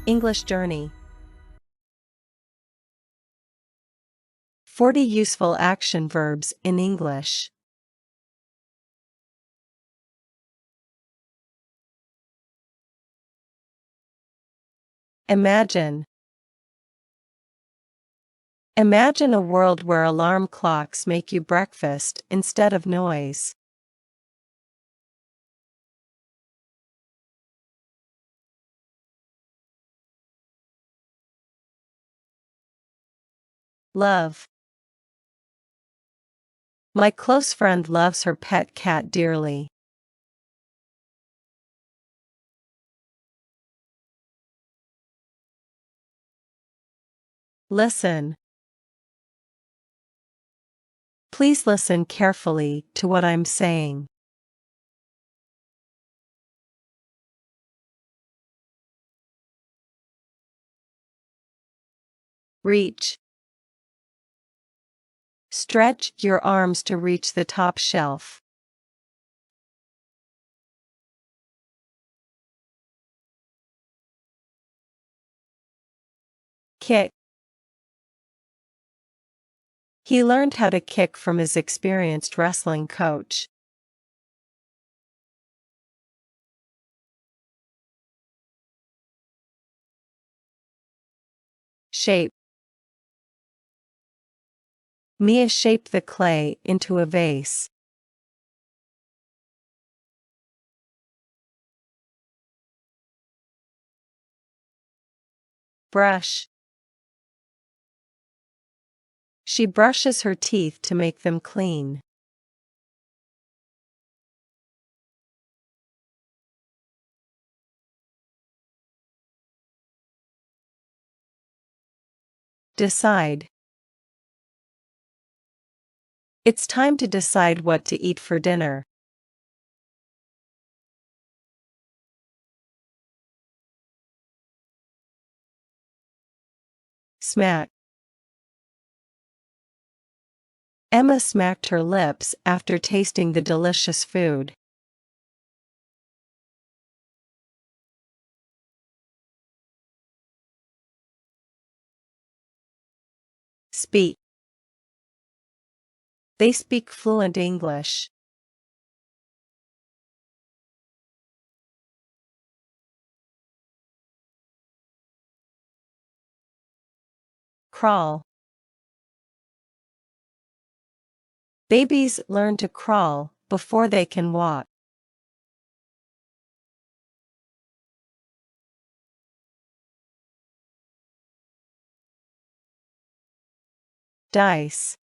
English Journey. 40 useful action verbs in English. Imagine. Imagine a world where alarm clocks make you breakfast instead of noise. Love. My close friend loves her pet cat dearly. Listen. Please listen carefully to what I'm saying. Reach. Stretch your arms to reach the top shelf. Kick. He learned how to kick from his experienced wrestling coach. Shape. Mia shaped the clay into a vase. Brush. She brushes her teeth to make them clean. Decide. It's time to decide what to eat for dinner. Smack. Emma smacked her lips after tasting the delicious food. Speak. They speak fluent English. Crawl. Babies learn to crawl before they can walk. Dice.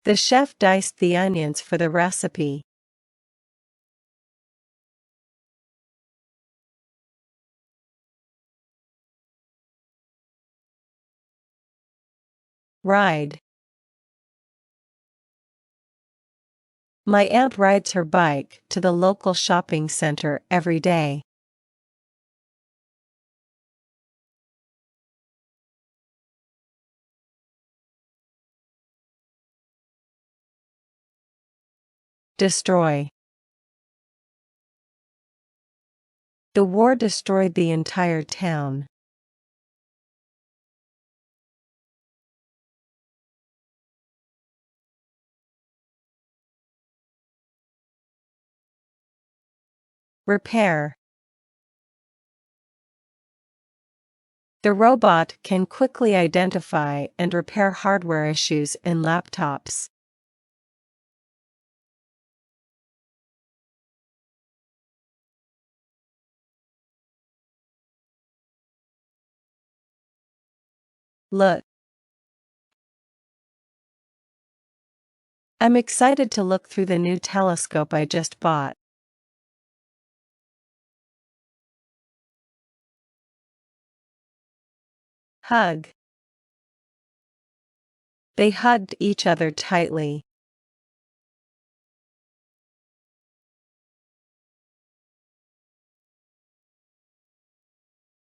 The chef diced the onions for the recipe. Ride. My aunt rides her bike to the local shopping center every day. Destroy. The war destroyed the entire town. Repair. The robot can quickly identify and repair hardware issues in laptops. Look. I'm excited to look through the new telescope I just bought. Hug. They hugged each other tightly.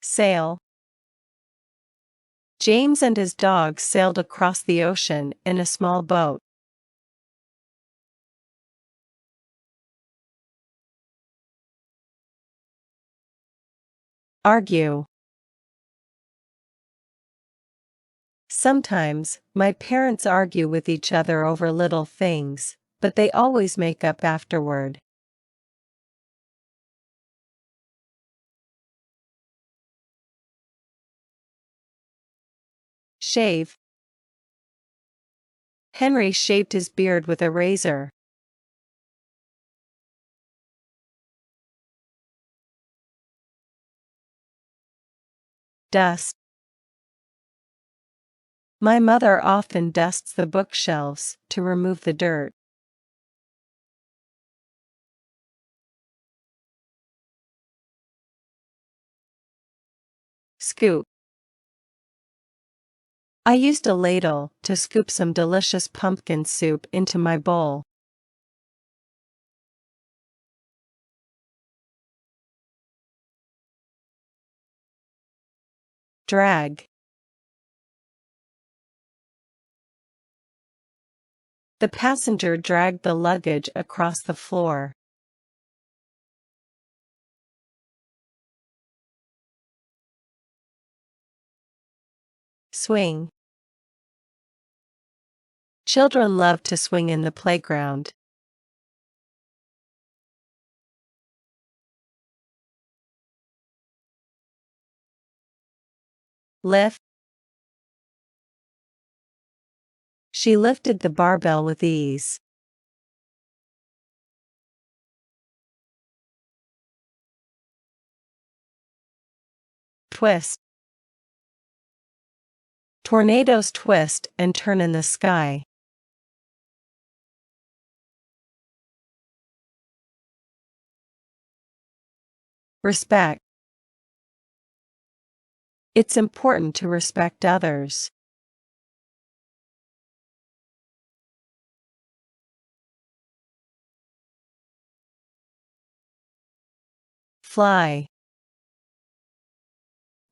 Sail. James and his dog sailed across the ocean in a small boat. Argue. Sometimes, my parents argue with each other over little things, but they always make up afterward. Shave. Henry shaved his beard with a razor. Dust. My mother often dusts the bookshelves to remove the dirt. Scoop. I used a ladle to scoop some delicious pumpkin soup into my bowl. Drag. The passenger dragged the luggage across the floor. Swing. Children love to swing in the playground. Lift. She lifted the barbell with ease. Twist. Tornadoes twist and turn in the sky. Respect. It's important to respect others. Fly.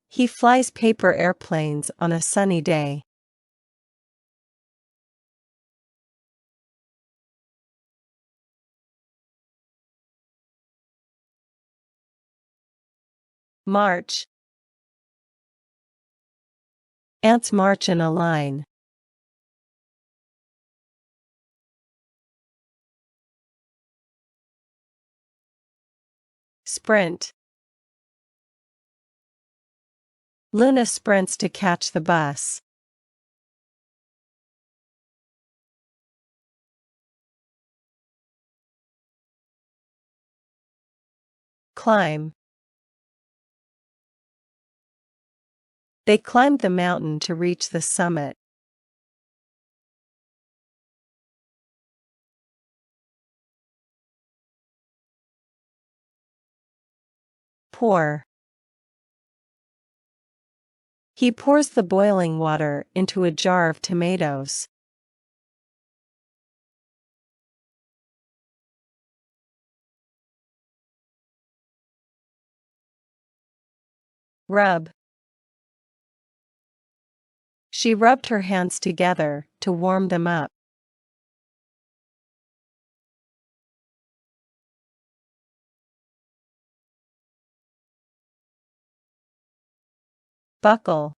He flies paper airplanes on a sunny day. March. Ants march in a line. Sprint. Luna sprints to catch the bus. Climb. They climbed the mountain to reach the summit. Pour. He pours the boiling water into a jar of tomatoes. Rub. She rubbed her hands together to warm them up. Buckle.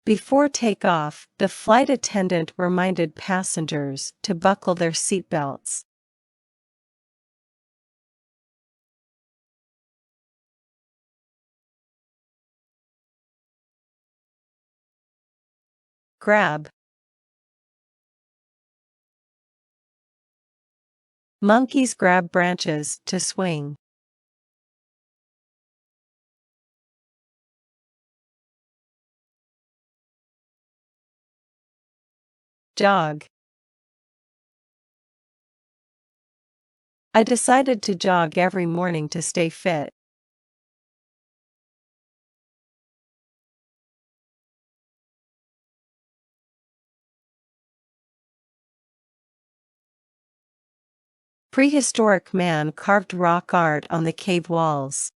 Before takeoff, the flight attendant reminded passengers to buckle their seatbelts. Grab. Monkeys grab branches to swing. Jog. I decided to jog every morning to stay fit. Prehistoric man carved rock art on the cave walls.